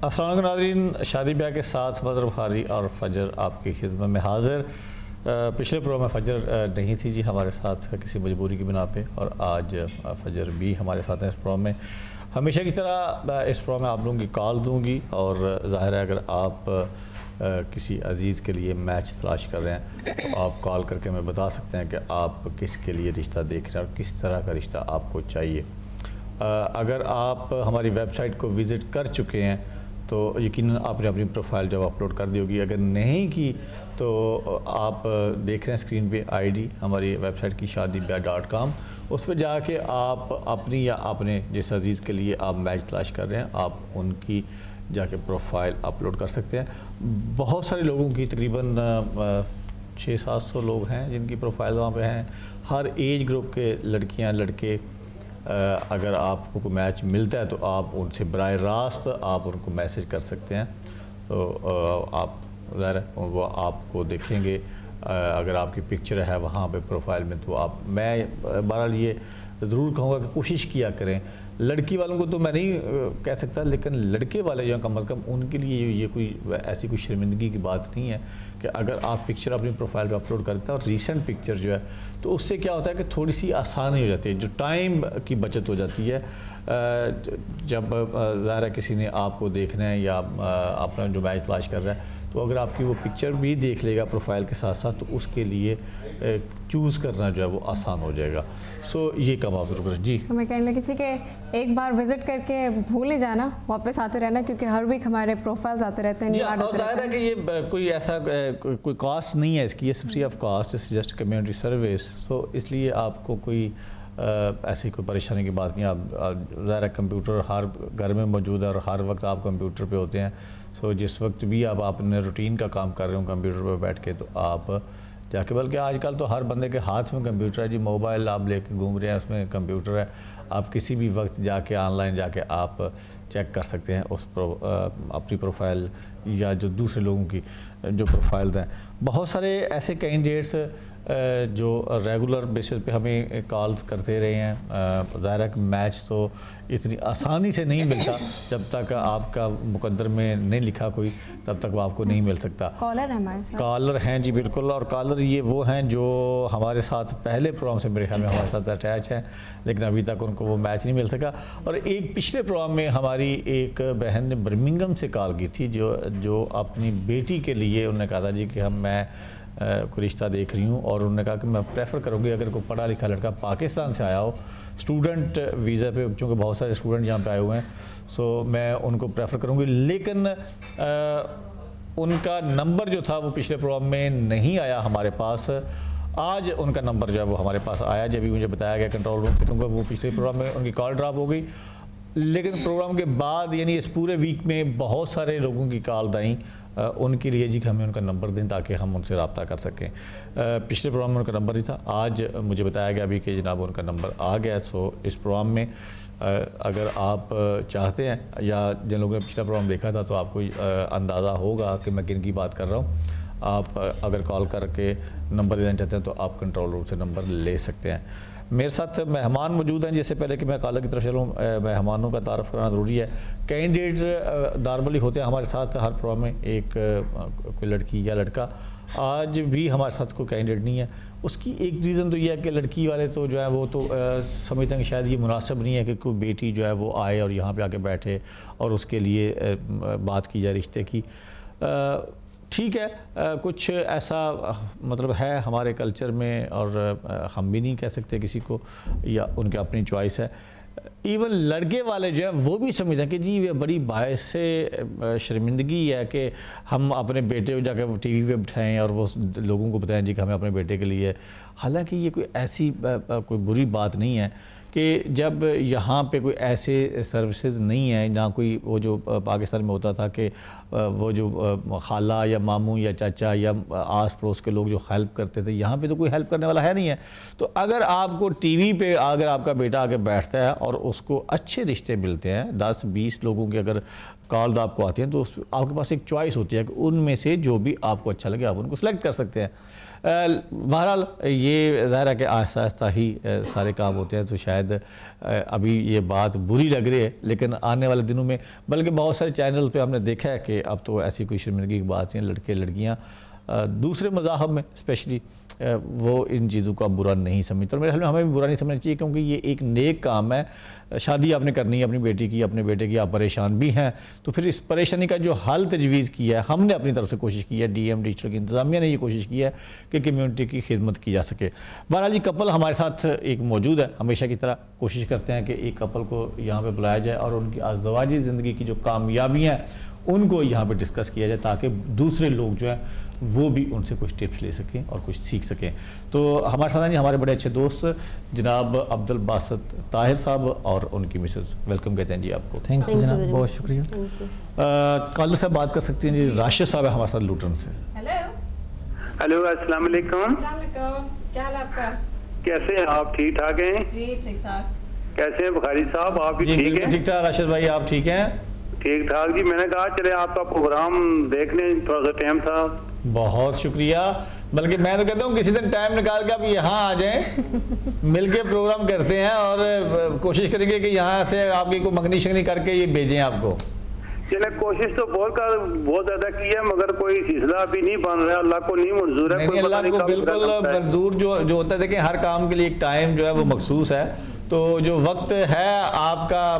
السلام علیکم ناظرین، شادی بیاہ کے ساتھ مظہر بخاری اور فجر آپ کی خدمت میں حاضر۔ پچھلے پروگرام میں فجر نہیں تھی جی ہمارے ساتھ کسی مجبوری کی بنا پہ، اور آج فجر بھی ہمارے ساتھ ہیں اس پروگرام میں۔ ہمیشہ کی طرح اس پروگرام میں آپ لوگوں کی کال دوں گی، اور ظاہر ہے اگر آپ کسی عزیز کے لیے میچ تلاش کر رہے ہیں تو آپ کال کر کے ہمیں بتا سکتے ہیں کہ آپ کس کے لیے رشتہ دیکھ رہے ہیں اور کس طرح کا رشتہ آپ کو چاہیے۔ اگر آپ ہماری ویب سائٹ کو وزٹ کر چکے ہیں تو یقیناً آپ نے اپنی پروفائل جب اپلوڈ کر دی ہوگی، اگر نہیں کی تو آپ دیکھ رہے ہیں اسکرین پہ آئی ڈی ہماری ویب سائٹ کی shadibyah.com، اس پہ جا کے آپ اپنی یا اپنے جس عزیز کے لیے آپ میچ تلاش کر رہے ہیں آپ ان کی جا کے پروفائل اپلوڈ کر سکتے ہیں۔ بہت سارے لوگوں کی تقریباً 600-700 لوگ ہیں جن کی پروفائل وہاں پہ ہیں، ہر ایج گروپ کے لڑکیاں لڑکے۔ اگر آپ کو کوئی میچ ملتا ہے تو آپ ان سے براہ راست آپ ان کو میسج کر سکتے ہیں، تو آپ ظاہر ہے وہ آپ کو دیکھیں گے۔ اگر آپ کی پکچر ہے وہاں پہ پروفائل میں تو میں بہرحال یہ ضرور کہوں گا کہ کوشش کیا کریں۔ لڑکی والوں کو تو میں نہیں کہہ سکتا، لیکن لڑکے والے جو ہیں کم از کم ان کے لیے یہ کوئی ایسی کوئی شرمندگی کی بات نہیں ہے کہ اگر آپ پکچر اپنی پروفائل پہ اپلوڈ کرتے ہیں اور ریسنٹ پکچر جو ہے تو اس سے کیا ہوتا ہے کہ تھوڑی سی آسانی ہو جاتی ہے، جو ٹائم کی بچت ہو جاتی ہے۔ جب ظاہر ہے کسی نے آپ کو دیکھنا ہے یا اپنا جو میچ تلاش کر رہا ہے تو اگر آپ کی وہ پکچر بھی دیکھ لے گا پروفائل کے ساتھ ساتھ تو اس کے لیے چوز کرنا جو ہے وہ آسان ہو جائے گا۔ سو یہ کام آپ ضرور کریں جی۔ میں کہنے لگی تھی کہ ایک بار وزٹ کر کے بھول نہیں جانا، واپس آتے رہنا، کیونکہ ہر ویک ہمارے پروفائلز آتے رہتے ہیں۔ اور ظاہر ہے کہ یہ کوئی ایسا کوئی کاسٹ نہیں ہے اس کی، یہ فری آف کاسٹ، اس جسٹ کمیونٹی سروس، سو اس لیے آپ کو کوئی ایسی کوئی پریشانی کی بات نہیں۔ آپ ظاہر ہے کمپیوٹر ہر گھر میں موجود ہے اور ہر وقت آپ کمپیوٹر پہ ہوتے ہیں، سو جس وقت بھی آپ اپنے روٹین کا کام کر رہے ہوں کمپیوٹر پہ بیٹھ کے تو آپ جا کے، بلکہ آج کل تو ہر بندے کے ہاتھ میں کمپیوٹر ہے جی، موبائل آپ لے کے گھوم رہے ہیں اس میں کمپیوٹر ہے، آپ کسی بھی وقت جا کے آن لائن جا کے آپ چیک کر سکتے ہیں اس اپنی پروفائل یا جو دوسرے لوگوں کی جو پروفائلز ہیں۔ بہت سارے ایسے کینڈیڈیٹس جو ریگولر بیسس پہ ہمیں کال کرتے رہے ہیں۔ ظاہر ہے کہ میچ تو اتنی آسانی سے نہیں ملتا، جب تک آپ کا مقدر میں نہیں لکھا کوئی تب تک وہ آپ کو نہیں مل سکتا۔ کالر ہے ہمارے ساتھ، کالر ہیں جی بالکل، اور کالر یہ وہ ہیں جو ہمارے ساتھ پہلے پروگرام سے میرے خیال میں ہمارے ساتھ اٹیچ ہیں، لیکن ابھی تک ان کو وہ میچ نہیں مل سکا۔ اور ایک پچھلے پروگرام میں ہماری ایک بہن نے برمنگھم سے کال کی تھی جو اپنی بیٹی کے لیے انہوں نے کہا تھا جی کہ میں کوئی رشتہ دیکھ رہی ہوں، اور انہوں نے کہا کہ میں پریفر کروں گی اگر کوئی پڑھا لکھا لڑکا پاکستان سے آیا ہو اسٹوڈنٹ ویزا پہ، چونکہ بہت سارے اسٹوڈنٹ یہاں پہ آئے ہوئے ہیں، سو میں ان کو پریفر کروں گی، لیکن ان کا نمبر جو تھا وہ پچھلے پروگرام میں نہیں آیا ہمارے پاس۔ آج ان کا نمبر جو ہے وہ ہمارے پاس آیا، جب بھی مجھے بتایا گیا کنٹرول روم سے، کیونکہ وہ پچھلے پروگرام میں ان کی کال ڈراپ ہو گئی، لیکن پروگرام کے بعد یعنی اس پورے ویک میں بہت سارے لوگوں کی کال آئیں ان کے لیے جی کہ ہمیں ان کا نمبر دیں تاکہ ہم ان سے رابطہ کر سکیں۔ پچھلے پروگرام میں ان کا نمبر نہیں تھا، آج مجھے بتایا گیا ابھی کہ جناب ان کا نمبر آ گیا۔ سو اس پروگرام میں اگر آپ چاہتے ہیں یا جن لوگوں نے پچھلا پروگرام دیکھا تھا تو آپ کو اندازہ ہوگا کہ میں کن کی بات کر رہا ہوں۔ آپ اگر کال کر کے نمبر دینا چاہتے ہیں تو آپ کنٹرول روم سے نمبر لے سکتے ہیں۔ میرے ساتھ مہمان موجود ہیں، جس سے پہلے کہ میں کالر کی طرف چلوں مہمانوں کا تعارف کرانا ضروری ہے۔ کینڈیڈیٹ نارملی ہوتے ہیں ہمارے ساتھ ہر پروگرام میں، ایک کوئی لڑکی یا لڑکا۔ آج بھی ہمارے ساتھ کوئی کینڈیڈیٹ نہیں ہے، اس کی ایک ریزن تو یہ ہے کہ لڑکی والے تو جو ہے وہ تو سمجھتے ہیں کہ شاید یہ مناسب نہیں ہے کہ کوئی بیٹی جو ہے وہ آئے اور یہاں پہ آ کے بیٹھے اور اس کے لیے بات کی جائے رشتے کی۔ ٹھیک ہے، کچھ ایسا مطلب ہے ہمارے کلچر میں، اور ہم بھی نہیں کہہ سکتے کسی کو، یا ان کی اپنی چوائس ہے۔ ایون لڑکے والے جو ہیں وہ بھی سمجھتے ہیں کہ جی یہ بڑی باعث شرمندگی ہے کہ ہم اپنے بیٹے کو جا کے ٹی وی پہ بٹھائیں اور وہ لوگوں کو بتائیں جی کہ ہمیں اپنے بیٹے کے لیے، حالانکہ یہ کوئی ایسی کوئی بری بات نہیں ہے کہ جب یہاں پہ کوئی ایسے سروسز نہیں ہیں، نہ کوئی وہ جو پاکستان میں ہوتا تھا کہ وہ جو خالہ یا ماموں یا چاچا یا آس پڑوس کے لوگ جو ہیلپ کرتے تھے، یہاں پہ تو کوئی ہیلپ کرنے والا ہے نہیں ہے۔ تو اگر آپ کو ٹی وی پہ اگر آپ کا بیٹا آ کے بیٹھتا ہے اور اس کو اچھے رشتے ملتے ہیں، 10-20 لوگوں کے اگر کالز آپ کو آتی ہیں تو آپ کے پاس ایک چوائس ہوتی ہے کہ ان میں سے جو بھی آپ کو اچھا لگے آپ ان کو سلیکٹ کر سکتے ہیں۔ بہرحال یہ ظاہر ہے کہ آہستہ آہستہ ہی سارے کام ہوتے ہیں، تو شاید ابھی یہ بات بری لگ رہی ہے، لیکن آنے والے دنوں میں بلکہ بہت سارے چینل پہ ہم نے دیکھا ہے کہ اب تو ایسی کوئی شرمندگی کی بات نہیں، لڑکے لڑکیاں دوسرے مذاہب میں اسپیشلی وہ ان چیزوں کا برا نہیں سمجھتے، اور میرے خیال میں ہمیں بھی برا نہیں سمجھنا چاہیے، کیونکہ یہ ایک نیک کام ہے۔ شادی آپ نے کرنی ہے اپنی بیٹی کی، اپنے بیٹے کی، آپ پریشان بھی ہیں، تو پھر اس پریشانی کا جو حل تجویز کیا ہے ہم نے اپنی طرف سے کوشش کی ہے، ڈی ایم ڈیجیٹل کی انتظامیہ نے یہ کوشش کی ہے کہ کمیونٹی کی خدمت کی جا سکے۔ بہرحال جی کپل ہمارے ساتھ ایک موجود ہے، ہمیشہ کی طرح کوشش کرتے ہیں کہ ایک کپل کو یہاں پہ بلایا جائے اور ان کی ازدواجی زندگی کی جو کامیابیاں ہیں ان کو یہاں پہ ڈسکس کیا جائے، تاکہ دوسرے لوگ جو ہیں وہ بھی ان سے کچھ ٹپس لے سکیں اور کچھ سیکھ سکیں۔ تو ہمارے ساتھ ہیں ہمارے بڑے اچھے دوست جناب عبدالباسط طاہر صاحب اور ان کی مسز، ویلکم کہتے ہیں جی آپ کو۔ تھینک یو جناب، بہت شکریہ۔ کالر صاحب بات کر سکتے ہیں جی، راشد صاحب ہے ہمارے ساتھ لوٹن سے۔ ہیلو السلام علیکم، السلام علیکم، کیا حال ہے آپ کا؟ کیسے ہیں آپ؟ ٹھیک ٹھاک ہیں؟ جی ٹھیک ٹھاک۔ کیسے ہیں بخاری صاحب؟ آپ بھی جی ٹھیک بالکل ہیں؟ ٹھیک ٹھاک راشد بھائی، آپ ٹھیک ہیں؟ ٹھیک ٹھاک جی، میں نے کہا چلے آپ کا پروگرام دیکھ لیں، تھوڑا سا ٹائم تھا۔ بہت شکریہ، بلکہ میں تو کہتا ہوں کسی دن ٹائم نکال کے آپ یہاں آ جائیں، مل کے پروگرام کرتے ہیں اور کوشش کریں گے کہ یہاں سے آپ کی کوئی منگنی شنگنی کر کے یہ بھیجیں آپ کو۔ چلے کوشش تو بہت زیادہ کی ہے، مگر کوئی سلسلہ ابھی نہیں بن رہا، اللہ کو نہیں منظور ہے۔ نہیں، اللہ کو بالکل منظور جو ہوتا ہے، دیکھیں ہر کام کے لیے ایک ٹائم جو ہے وہ مخصوص ہے، تو جو وقت ہے آپ کا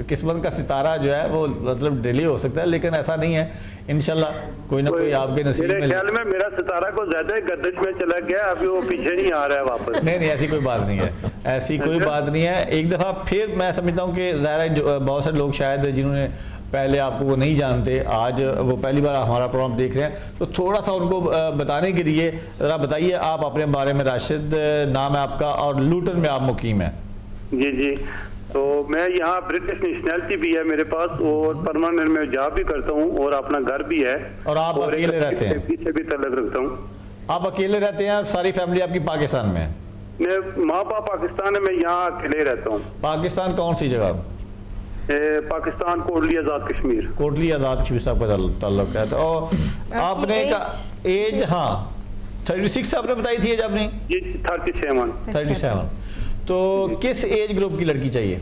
قسمت کا ستارہ جو ہے وہ مطلب ڈیلی ہو سکتا ہے، لیکن ایسا نہیں ہے، انشاءاللہ کوئی نہ کوئی آپ کے نصیب میں۔ میرے خیال میں میرا ستارہ کو زیادہ گردش میں چلا گیا، ابھی وہ پیچھے نہیں آ رہا ہے واپس۔ نہیں ایسی کوئی بات نہیں ہے، ایسی کوئی بات نہیں ہے۔ ایک دفعہ پھر میں سمجھتا ہوں کہ ظاہر ہے بہت سارے لوگ شاید جنہوں نے پہلے آپ کو وہ نہیں جانتے، آج وہ پہلی بار ہمارا پروگرام دیکھ رہے ہیں، تو تھوڑا سا ان کو بتانے کے لیے ذرا بتائیے آپ اپنے بارے میں۔ راشد نام ہے آپ کا اور لوٹن میں آپ مقیم ہیں؟ جی جی، تو میں یہاں برٹش نیشنلٹی بھی ہے میرے پاس، اور پرماننٹ میں جاب بھی کرتا ہوں، اور اپنا گھر بھی ہے، اور آپ اکیلے رہتے ہیں؟ سے بھی تعلق رکھتا ہوں۔ آپ اکیلے رہتے ہیں اور ساری فیملی آپ کی پاکستان میں ہے؟ میں ماں باپ پاکستان ہے، میں یہاں اکیلے رہتا ہوں۔ پاکستان کون سی جگہ؟ پاکستان کوٹلی آزاد کشمیر۔ کوٹلی آزاد کشمیر صاحب کا تعلق ہے، تو آپ نے ایج؟ ہاں 36 آپ نے بتائی تھی ایج آپ نے؟ جی 37۔ تو کس ایج گروپ کی لڑکی چاہیے؟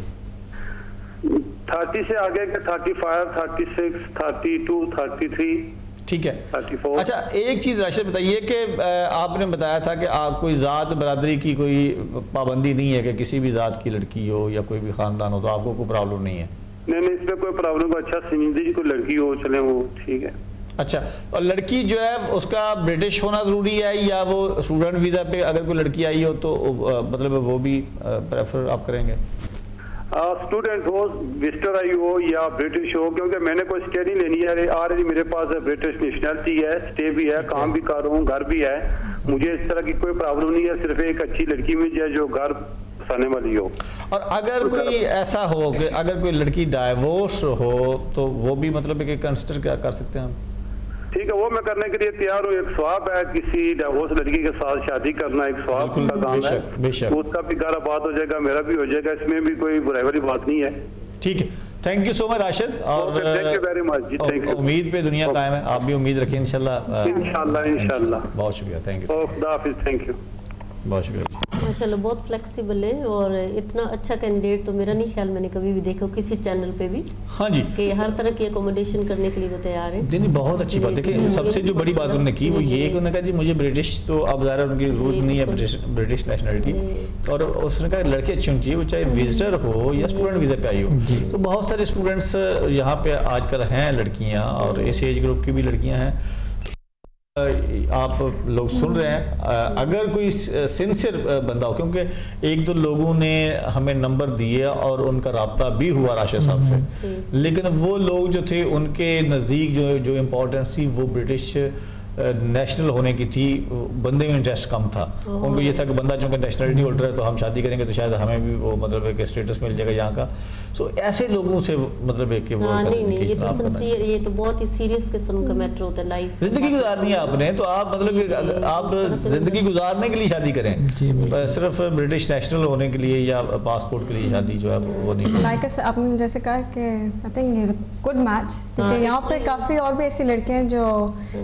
30 سے آگے کے 35، 36، 32، 33۔ ٹھیک ہے 34۔ اچھا ایک چیز راشد بتائیے کہ آپ نے بتایا تھا کہ آپ کوئی ذات برادری کی کوئی پابندی نہیں ہے کہ کسی بھی ذات کی لڑکی ہو یا کوئی بھی خاندان ہو تو آپ کو کوئی پرابلم نہیں ہے؟ نہیں اس پہ کوئی پرابلم، اچھا سمجھتی کوئی لڑکی ہو چلے وہ ٹھیک ہے۔ اچھا، اور لڑکی جو ہے اس کا برٹش ہونا ضروری ہے یا وہ اسٹوڈنٹ ویزا پہ اگر کوئی لڑکی آئی ہو تو مطلب وہ بھی پریفر آپ کریں گے؟ اسٹوڈنٹ ہو، وزٹر آئی ہو یا برٹش ہو، کیونکہ میں نے کوئی اسٹڈی لینی ہے، آلریڈی میرے پاس برٹش نیشنلٹی ہے، اسٹے بھی ہے، کام بھی کر رہا ہوں، گھر بھی ہے، مجھے اس طرح کی کوئی پرابلم نہیں ہے، صرف ایک اچھی لڑکی مل جائے جو گھر بسانے والی ہو۔ اور اگر کوئی ایسا ہو کہ اگر کوئی لڑکی ڈائیورس ہو تو وہ بھی مطلب کہ کنسیڈر کیا کر سکتے ہیں ہم؟ ٹھیک ہے، وہ میں کرنے کے لیے تیار ہوں، ایک ثواب ہے کسی ڈائیورس لڑکی کے ساتھ شادی کرنا، ایک ثواب کا کام ہے، اس کا بھی گھر آباد ہو جائے گا، میرا بھی ہو جائے گا، اس میں بھی کوئی برائی والی بات نہیں ہے۔ ٹھیک ہے، تھینک یو سو مچ راشد، اور امید پہ دنیا قائم ہے، آپ بھی امید رکھیں انشاءاللہ۔ انشاءاللہ بہت شکریہ، تھینک یو، خدا حافظ، تھینک یو، بہت شکریہ۔ ماشاءاللہ بہت فلیکسیبل ہے، اور اتنا اچھا کینڈیڈیٹ تو میرا نہیں خیال میں نے کبھی بھی دیکھا کسی چینل پہ بھی، ہاں جی، کہ ہر طرح کی اکوموڈیشن کرنے کے لیے وہ تیار ہے۔ نہیں بہت اچھی بات، دیکھیں سب سے جو بڑی بات انہوں نے کی وہ یہ کہ انہوں نے کہا جی مجھے برٹش تو اب ظاہر ان کی ضرورت نہیں ہے، برٹش نیشنلٹی، اور اس نے کہا لڑکی اچھی ہونی چاہیے، وہ چاہے وزٹر ہو یا اسٹوڈنٹ ویزا پہ آئی ہو۔ تو بہت سارے اسٹوڈنٹس یہاں پہ آج کل ہیں لڑکیاں، اور اس ایج گروپ کی بھی لڑکیاں ہیں، آپ لوگ سن رہے ہیں، اگر کوئی سنسیئر بندہ ہو، کیونکہ ایک دو لوگوں نے ہمیں نمبر دیے اور ان کا رابطہ بھی ہوا راشد صاحب سے، لیکن وہ لوگ جو تھے ان کے نزدیک جو امپورٹنس تھی وہ برٹش نیشنل ہونے کی تھی، بندے میں انٹرسٹ کم تھا، ان کو یہ تھا کہ بندہ چونکہ نیشنلٹی ہولڈر ہے تو ہم شادی کریں گے تو شاید ہمیں بھی وہ مطلب ہے کہ اسٹیٹس مل جائے گا یہاں کا، سو ایسے لوگوں سے مطلب ہے کہ وہ نہیں یہ تو سنسیئر، یہ تو بہت ہی سیریس قسم کا میٹر ہوتا ہے، لائف زندگی گزارنی ہے آپ نے تو آپ مطلب کہ آپ زندگی گزارنے کے لیے شادی کریں، صرف برٹش نیشنل ہونے کے لیے یا پاسپورٹ کے لیے شادی جو ہے وہ نہیں۔ لائک آپ نے جیسے کہا کہ I think is a good match, کیونکہ یہاں پہ کافی اور بھی ایسی لڑکیاں ہیں جو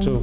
True.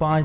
5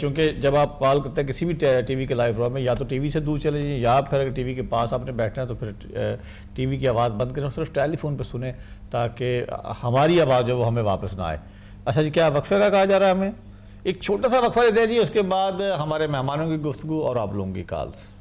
چونکہ جب آپ کال کرتے ہیں کسی بھی ٹی وی کے لائیو پروگرام میں، یا تو ٹی وی سے دور چلے جائیں، یا پھر اگر ٹی وی کے پاس آپ نے بیٹھنا ہے تو پھر ٹی وی کی آواز بند کریں اور صرف ٹیلی فون پہ سنیں تاکہ ہماری آواز جو وہ ہمیں واپس نہ آئے۔ اچھا جی، کیا وقفے کا کہا جا رہا ہے ہمیں؟ ایک چھوٹا سا وقفہ دیتے ہیں جی، اس کے بعد ہمارے مہمانوں کی گفتگو اور آپ لوگوں کی کالز۔